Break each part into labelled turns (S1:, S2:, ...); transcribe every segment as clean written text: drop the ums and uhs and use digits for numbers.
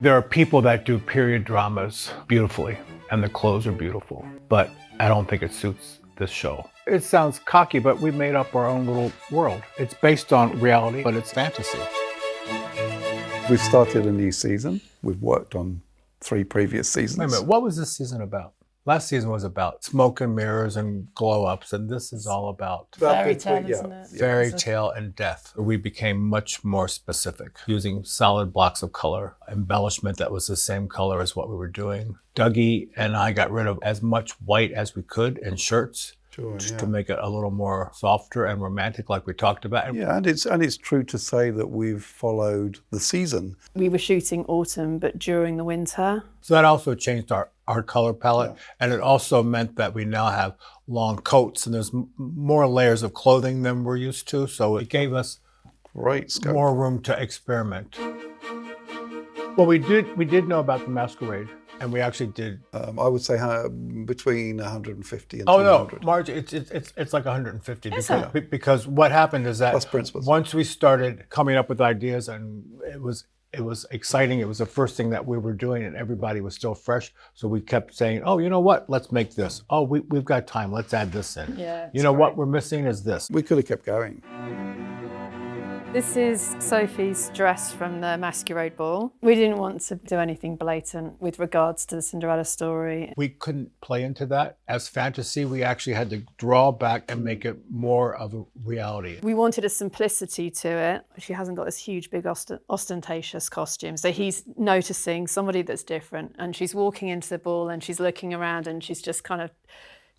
S1: There are people that do period dramas beautifully, and the clothes are beautiful, but I don't think it suits this show. It sounds cocky, but we made up our own little world. It's based on reality, but it's fantasy.
S2: We've started a new season. We've worked on 3 previous seasons.
S1: Wait a minute, what was this season about? Last season was about smoke and mirrors and glow-ups, and this is all about
S3: fairy tale, isn't it?
S1: fairy tale and death. We became much more specific, using solid blocks of color, embellishment that was the same color as what we were doing. Dougie and I got rid of as much white as we could in shirts. To make it a little more softer and romantic, like we talked about.
S2: Yeah, and it's true to say that we've followed the season.
S3: We were shooting autumn, but during the winter.
S1: So that also changed our color palette, and it also meant that we now have long coats, and there's more layers of clothing than we're used to. So it gave us
S2: great scope.
S1: More room to experiment. Well, we did know about the masquerade. And we actually did.
S2: I would say between 150 and 200.
S1: Oh no, Marge, it's like 150 because what happened is that once we started coming up with ideas, and it was exciting. It was the first thing that we were doing, and everybody was still fresh. So we kept saying, "Oh, you know what? Let's make this. Oh, we've got time. Let's add this in.
S3: Yeah.
S1: You know what we're missing is this."
S2: We could have kept going.
S3: This is Sophie's dress from the masquerade ball. We didn't want to do anything blatant with regards to the Cinderella story.
S1: We couldn't play into that. As fantasy, we actually had to draw back and make it more of a reality.
S3: We wanted a simplicity to it. She hasn't got this huge, big, ostentatious costume. So he's noticing somebody that's different, and she's walking into the ball and she's looking around and she's just kind of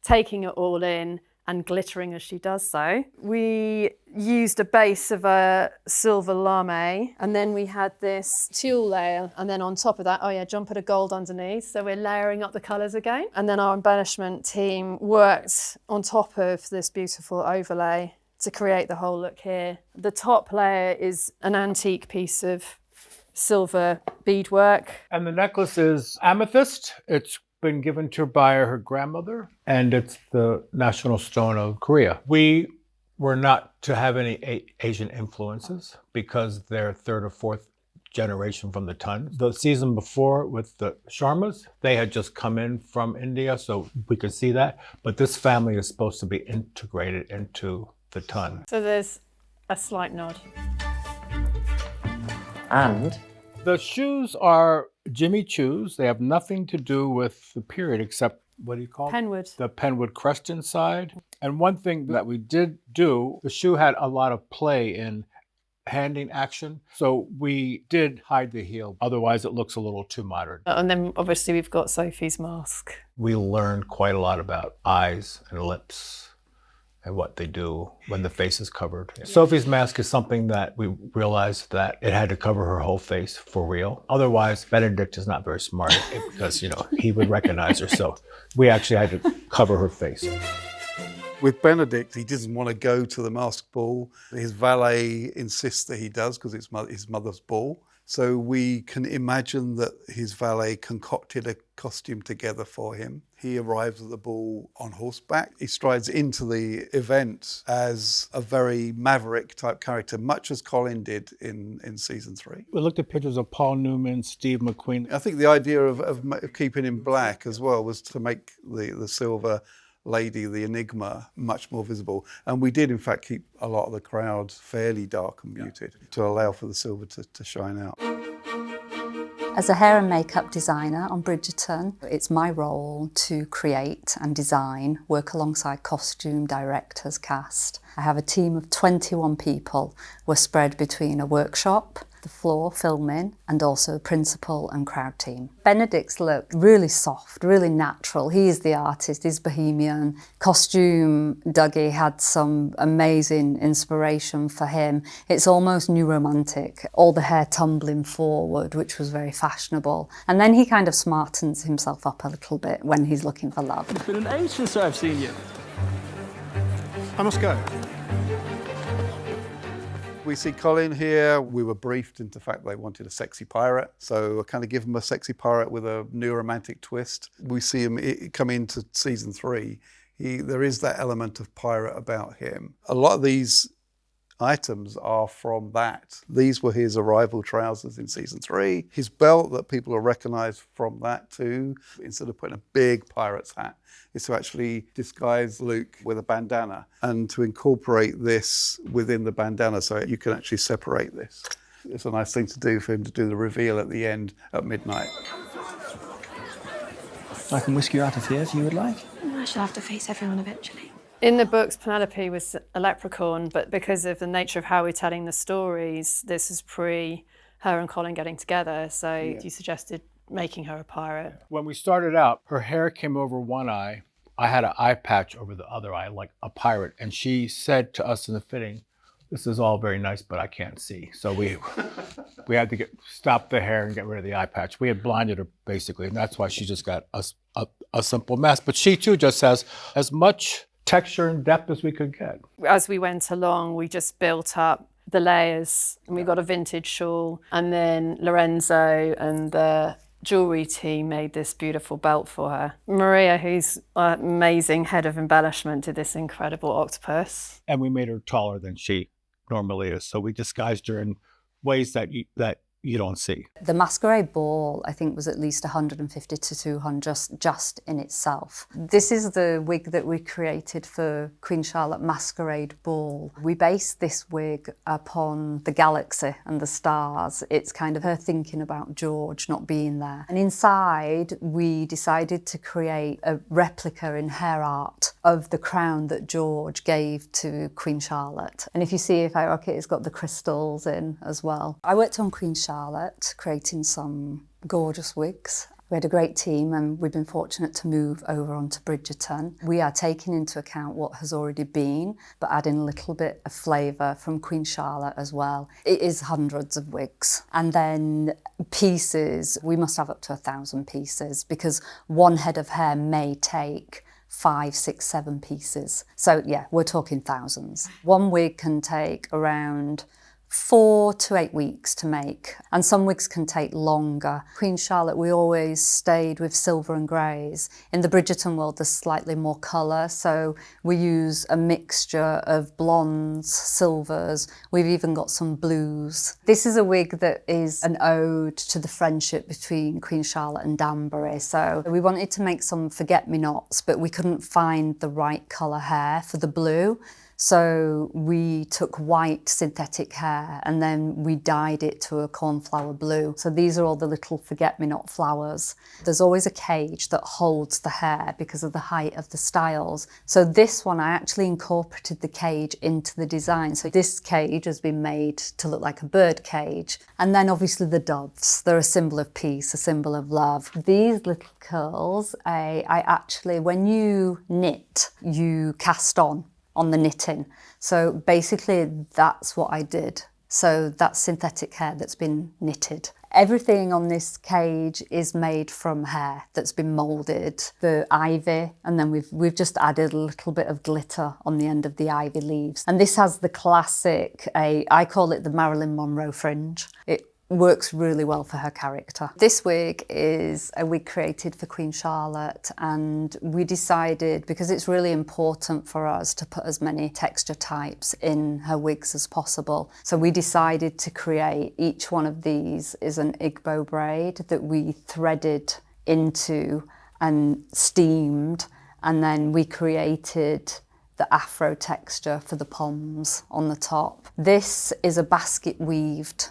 S3: taking it all in and glittering as she does so. We used a base of a silver lame, and then we had this tulle layer, and then on top of that, jumper of gold underneath. So we're layering up the colours again. And then our embellishment team worked on top of this beautiful overlay to create the whole look here. The top layer is an antique piece of silver beadwork.
S1: And the necklace is amethyst. It's been given to her by her grandmother, and it's the national stone of Korea. We were not to have any Asian influences because they're 3rd or 4th generation from the Ton. The season before with the Sharmas, they had just come in from India, so we could see that. But this family is supposed to be integrated into the Ton.
S3: So there's a slight nod.
S4: And
S1: the shoes are Jimmy Choo's. They have nothing to do with the period except, what do you call it?
S3: Penwood.
S1: The Penwood crest inside. And one thing that we did do, the shoe had a lot of play in handing action. So we did hide the heel. Otherwise, it looks a little too modern.
S3: And then obviously we've got Sophie's mask.
S1: We learned quite a lot about eyes and lips and what they do when the face is covered. Sophie's mask is something that we realized that it had to cover her whole face for real. Otherwise, Benedict is not very smart because, he would recognize her. So we actually had to cover her face.
S2: With Benedict, he doesn't want to go to the masked ball. His valet insists that he does because it's his mother's ball. So we can imagine that his valet concocted a costume together for him. He arrives at the ball on horseback. He strides into the event as a very maverick type character, much as Colin did in season 3.
S1: We looked at pictures of Paul Newman, Steve McQueen.
S2: I think the idea of keeping him black as well was to make the silver lady, the enigma, much more visible. And we did, in fact, keep a lot of the crowd fairly dark and muted to allow for the silver to shine out.
S5: As a hair and makeup designer on Bridgerton, it's my role to create and design, work alongside costume directors, cast. I have a team of 21 people. We're spread between a workshop, the floor filming, and also principal and crowd team. Benedict's look, really soft, really natural. He is the artist, he's bohemian. Costume, Dougie had some amazing inspiration for him. It's almost new romantic, all the hair tumbling forward, which was very fashionable. And then he kind of smartens himself up a little bit when he's looking for love.
S6: It's been an age since I've seen you. I must go.
S2: We see Colin here. We were briefed into the fact they wanted a sexy pirate. So I kind of give him a sexy pirate with a new romantic twist. We see him come into season 3. There is that element of pirate about him. A lot of these items are from that. These were his arrival trousers in season 3. His belt that people will recognise from that too, instead of putting a big pirate's hat, is to actually disguise Luke with a bandana and to incorporate this within the bandana so you can actually separate this. It's a nice thing to do for him to do the reveal at the end at midnight.
S6: I can whisk you out of here if you would like.
S4: I shall have to face everyone eventually.
S3: In the books, Penelope was a leprechaun, but because of the nature of how we're telling the stories, this is pre her and Colin getting together. So you suggested making her a pirate.
S1: When we started out, her hair came over one eye. I had an eye patch over the other eye, like a pirate. And she said to us in the fitting, "This is all very nice, but I can't see." So we had to stop the hair and get rid of the eye patch. We had blinded her basically, and that's why she just got a simple mess. But she too just has as much texture and depth as we could get.
S3: As we went along, we just built up the layers, and we got a vintage shawl, and then Lorenzo and the jewellery team made this beautiful belt for her. Maria, who's an amazing head of embellishment, did this incredible octopus.
S1: And we made her taller than she normally is. So we disguised her in ways that you don't see.
S5: The masquerade ball, I think, was at least 150 to 200 just in itself. This is the wig that we created for Queen Charlotte Masquerade Ball. We based this wig upon the galaxy and the stars. It's kind of her thinking about George not being there. And inside, we decided to create a replica in hair art of the crown that George gave to Queen Charlotte. And if you see if I rock it, it's got the crystals in as well. I worked on Queen Charlotte, creating some gorgeous wigs. We had a great team and we've been fortunate to move over onto Bridgerton. We are taking into account what has already been, but adding a little bit of flavour from Queen Charlotte as well. It is hundreds of wigs. And then pieces, we must have up to 1,000 pieces because one head of hair may take 5, 6, 7 pieces. So yeah, we're talking thousands. One wig can take around 4 to 8 weeks to make, and some wigs can take longer. Queen Charlotte, we always stayed with silver and greys. In the Bridgerton world, there's slightly more colour, so we use a mixture of blondes, silvers, we've even got some blues. This is a wig that is an ode to the friendship between Queen Charlotte and Danbury, so we wanted to make some forget-me-nots, but we couldn't find the right colour hair for the blue. So we took white synthetic hair and then we dyed it to a cornflower blue. So these are all the little forget-me-not flowers. There's always a cage that holds the hair because of the height of the styles. So this one, I actually incorporated the cage into the design. So this cage has been made to look like a bird cage. And then obviously the doves, they're a symbol of peace, a symbol of love. These little curls, I actually, when you knit, you cast on the knitting. So basically that's what I did. So that's synthetic hair that's been knitted. Everything on this cage is made from hair that's been moulded. The ivy, and then we've just added a little bit of glitter on the end of the ivy leaves. And this has the classic, I call it the Marilyn Monroe fringe. It works really well for her character. This wig is a wig created for Queen Charlotte, and we decided, because it's really important for us to put as many texture types in her wigs as possible, so we decided to create, each one of these is an Igbo braid that we threaded into and steamed, and then we created the afro texture for the poms on the top. This is a basket weaved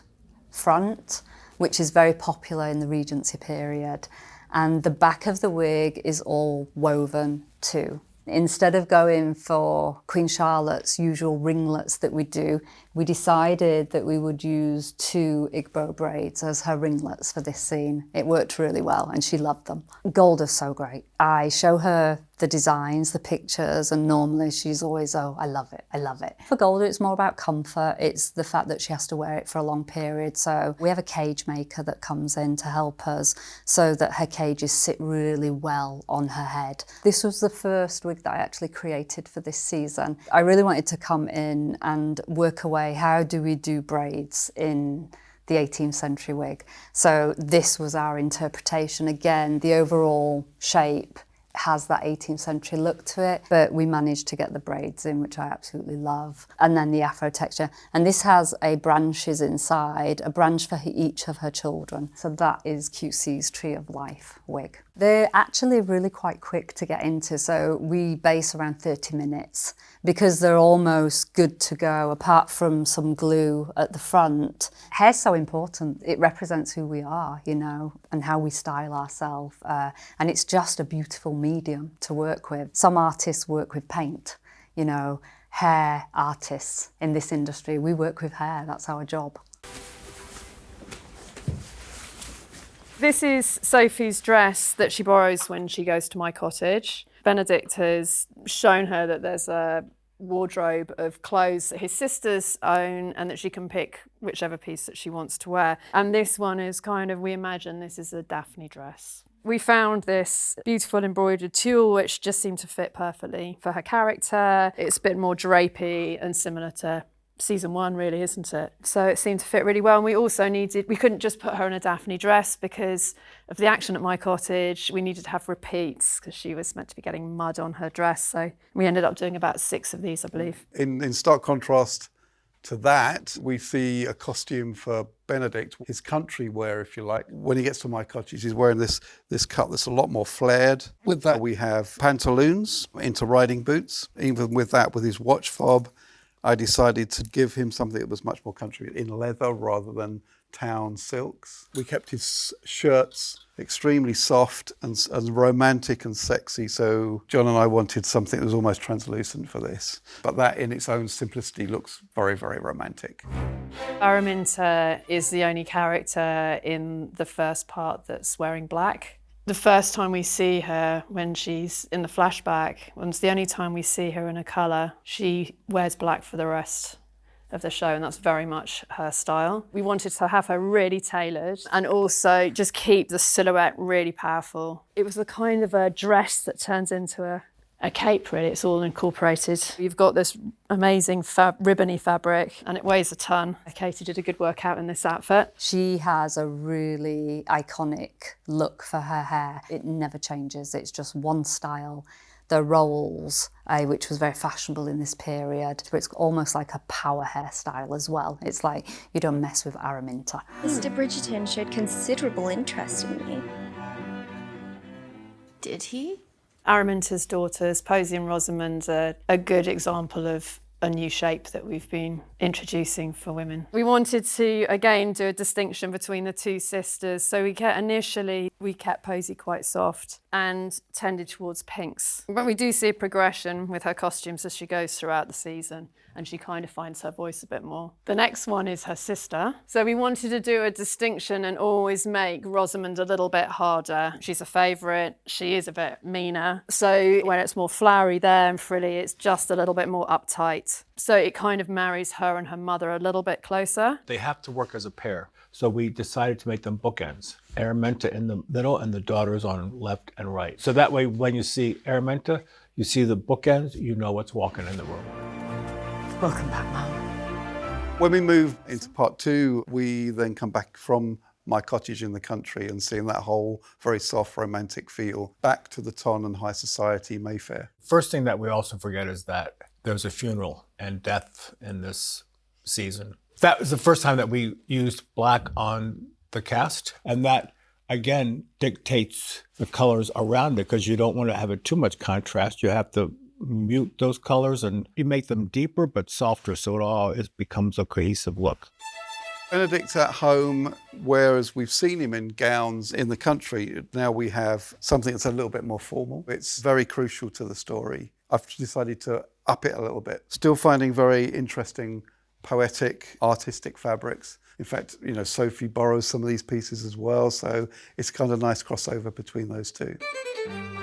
S5: front, which is very popular in the Regency period, and the back of the wig is all woven too. Instead of going for Queen Charlotte's usual ringlets that we do, we decided that we would use 2 Igbo braids as her ringlets for this scene. It worked really well and she loved them. Golda's so great. I show her the designs, the pictures, and normally she's always, oh, I love it, I love it. For Golda, it's more about comfort. It's the fact that she has to wear it for a long period. So we have a cage maker that comes in to help us so that her cages sit really well on her head. This was the first wig that I actually created for this season. I really wanted to come in and work away, how do we do braids in the 18th century wig? So this was our interpretation. Again, the overall shape has that 18th century look to it, but we managed to get the braids in, which I absolutely love, and then the afro texture. And this has a branches inside, a branch for each of her children. So that is QC's Tree of Life wig. They're actually really quite quick to get into, so we base around 30 minutes because they're almost good to go, apart from some glue at the front. Hair's so important. It represents who we are, you know, and how we style ourselves. And it's just a beautiful medium to work with. Some artists work with paint, you know, hair artists in this industry. We work with hair, that's our job.
S3: This is Sophie's dress that she borrows when she goes to My Cottage. Benedict has shown her that there's a wardrobe of clothes that his sisters own and that she can pick whichever piece that she wants to wear. And this one is kind of, we imagine this is a Daphne dress. We found this beautiful embroidered tulle which just seemed to fit perfectly for her character. It's a bit more drapey and similar to season 1 really, isn't it? So it seemed to fit really well. And we also we couldn't just put her in a Daphne dress because of the action at My Cottage. We needed to have repeats because she was meant to be getting mud on her dress. So we ended up doing about 6 of these, I believe.
S2: In stark contrast to that, we see a costume for Benedict, his country wear, if you like. When he gets to My Cottage, he's wearing this cut that's a lot more flared. With that, we have pantaloons into riding boots. Even with that, with his watch fob, I decided to give him something that was much more country, in leather rather than town silks. We kept his shirts extremely soft and romantic and sexy, so John and I wanted something that was almost translucent for this. But that in its own simplicity looks very, very romantic.
S3: Araminta is the only character in the first part that's wearing black. The first time we see her when she's in the flashback, and it's the only time we see her in a colour, she wears black for the rest of the show, and that's very much her style. We wanted to have her really tailored and also just keep the silhouette really powerful. It was the kind of a dress that turns into a cape, really. It's all incorporated. You've got this amazing ribbony fabric and it weighs a ton. Katie did a good workout in this outfit.
S5: She has a really iconic look for her hair. It never changes, it's just one style. The rolls, which was very fashionable in this period. It's almost like a power hairstyle as well. It's like you don't mess with Araminta.
S4: Mr. Bridgerton showed considerable interest in me. Did he?
S3: Araminta's daughters, Posy and Rosamond, are a good example of a new shape that we've been introducing for women. We wanted to, again, do a distinction between the two sisters. So initially, we kept Posy quite soft and tended towards pinks. But we do see a progression with her costumes as she goes throughout the season, and she kind of finds her voice a bit more. The next one is her sister. So we wanted to do a distinction and always make Rosamond a little bit harder. She's a favourite, she is a bit meaner. So when it's more flowery there and frilly, it's just a little bit more uptight. So it kind of marries her and her mother a little bit closer.
S1: They have to work as a pair. So we decided to make them bookends. Araminta in the middle and the daughters on left and right. So that way, when you see Araminta, you see the bookends, you know what's walking in the room.
S7: Welcome back, Mum.
S2: When we move into part 2, we then come back from My Cottage in the country and seeing that whole very soft romantic feel back to the ton and high society Mayfair.
S1: First thing that we also forget is that there's a funeral and death in this season. That was the first time that we used black on the cast, and that again dictates the colors around it because you don't want to have it too much contrast. You have to mute those colors and you make them deeper but softer so it becomes a cohesive look.
S2: Benedict's at home, whereas we've seen him in gowns in the country. Now we have something that's a little bit more formal. It's very crucial to the story. I've decided to up it a little bit. Still finding very interesting, poetic, artistic fabrics. In fact, you know, Sophie borrows some of these pieces as well, so it's kind of a nice crossover between those two.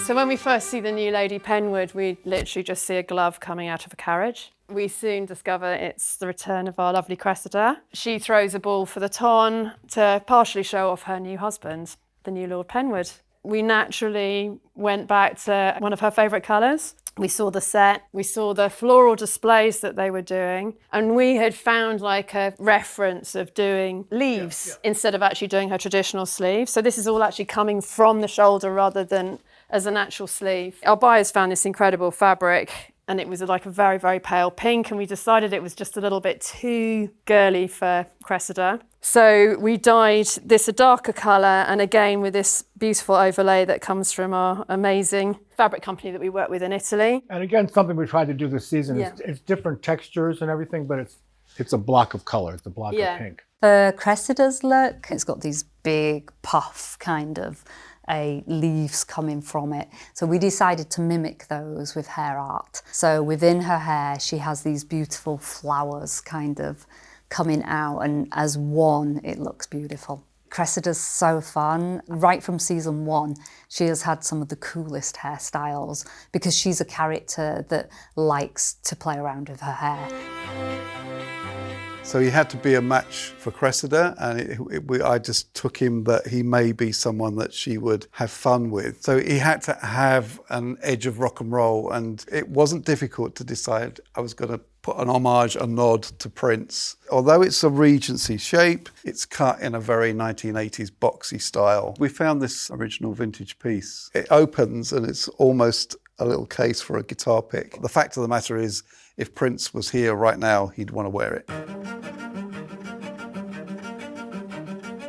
S3: So when we first see the new Lady Penwood, we literally just see a glove coming out of a carriage. We soon discover it's the return of our lovely Cressida. She throws a ball for the ton to partially show off her new husband, the new Lord Penwood. We naturally went back to one of her favourite colours. We saw the set, we saw the floral displays that they were doing, and we had found like a reference of doing leaves instead of actually doing her traditional sleeve. So this is all actually coming from the shoulder rather than as an actual sleeve. Our buyers found this incredible fabric, and it was like a very, very pale pink, and we decided it was just a little bit too girly for Cressida. So we dyed this a darker colour, and again with this beautiful overlay that comes from our amazing fabric company that we work with in Italy.
S1: And again, something we tried to do this season is it's different textures and everything, but it's a block of color. It's a block of pink.
S5: For Cressida's look, it's got these big puff kind of leaves coming from it. So we decided to mimic those with hair art. So within her hair, she has these beautiful flowers kind of coming out, and as one, it looks beautiful. Cressida's so fun. Right from season 1, she has had some of the coolest hairstyles because she's a character that likes to play around with her hair.
S2: So he had to be a match for Cressida, and I just took him that he may be someone that she would have fun with. So he had to have an edge of rock and roll, and it wasn't difficult to decide I was going to put an homage, a nod to Prince. Although it's a Regency shape, it's cut in a very 1980s boxy style. We found this original vintage piece. It opens and it's almost a little case for a guitar pick. The fact of the matter is, if Prince was here right now, he'd want to wear it.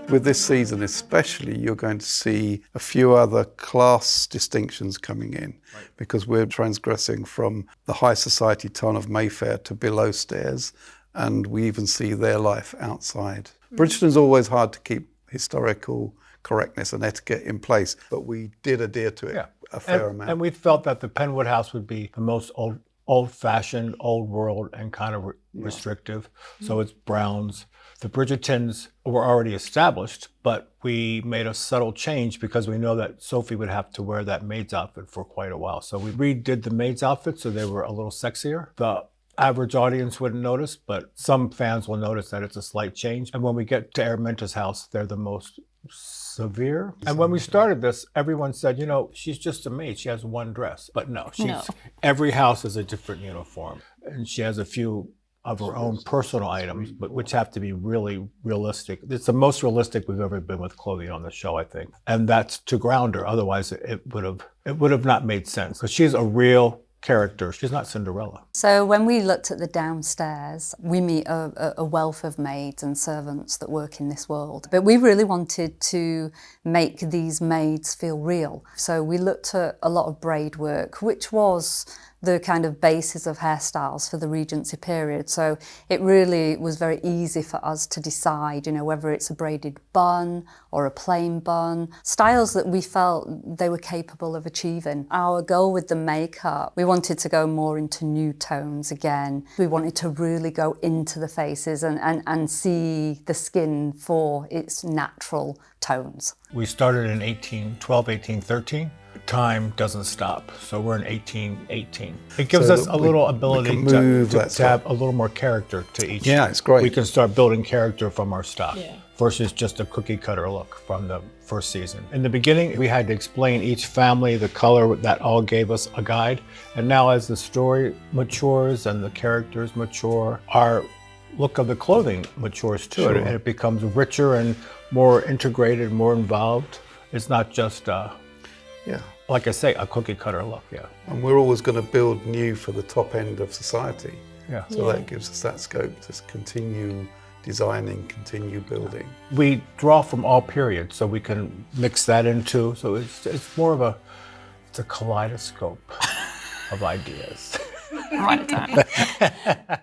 S2: With this season especially, you're going to see a few other class distinctions coming in, because we're transgressing from the high society town of Mayfair to below stairs, and we even see their life outside. Bridgerton's always hard to keep historical correctness and etiquette in place, but we did adhere to it a fair amount.
S1: And we felt that the Penwood house would be the most old-fashioned, old world, and kind of restrictive. So it's browns. The Bridgertons were already established, but we made a subtle change because we know that Sophie would have to wear that maid's outfit for quite a while. So we redid the maid's outfit so they were a little sexier. The average audience wouldn't notice, but some fans will notice that it's a slight change. And when we get to Araminta's house, they're the most severe. And when we started this, everyone said, she's just a maid. She has one dress. But no, every house is a different uniform. And she has a few of her own personal items, but which have to be really realistic. It's the most realistic we've ever been with clothing on the show, I think. And that's to ground her. Otherwise, it would have not made sense, because she's a real character. She's not Cinderella.
S5: So when we looked at the downstairs, we meet a wealth of maids and servants that work in this world. But we really wanted to make these maids feel real. So we looked at a lot of braid work, which was the kind of basis of hairstyles for the Regency period. So it really was very easy for us to decide, whether it's a braided bun or a plain bun, styles that we felt they were capable of achieving. Our goal with the makeup, we wanted to go more into new tones again. We wanted to really go into the faces and see the skin for its natural tones.
S1: We started in 1812, 1813. Time doesn't stop, so we're in 1818. It gives us a little ability to have a little more character to each.
S2: Yeah, it's great.
S1: We can start building character from our stock versus just a cookie cutter look from the first season. In the beginning, we had to explain each family, the color, that all gave us a guide. And now as the story matures and the characters mature, our look of the clothing matures too. And it becomes richer and more integrated, more involved. It's not just like I say, a cookie cutter look,
S2: And we're always going to build new for the top end of society. So that gives us that scope to continue designing, continue building.
S1: We draw from all periods, so we can mix that into, so it's more of a kaleidoscope of ideas.
S3: Write it down.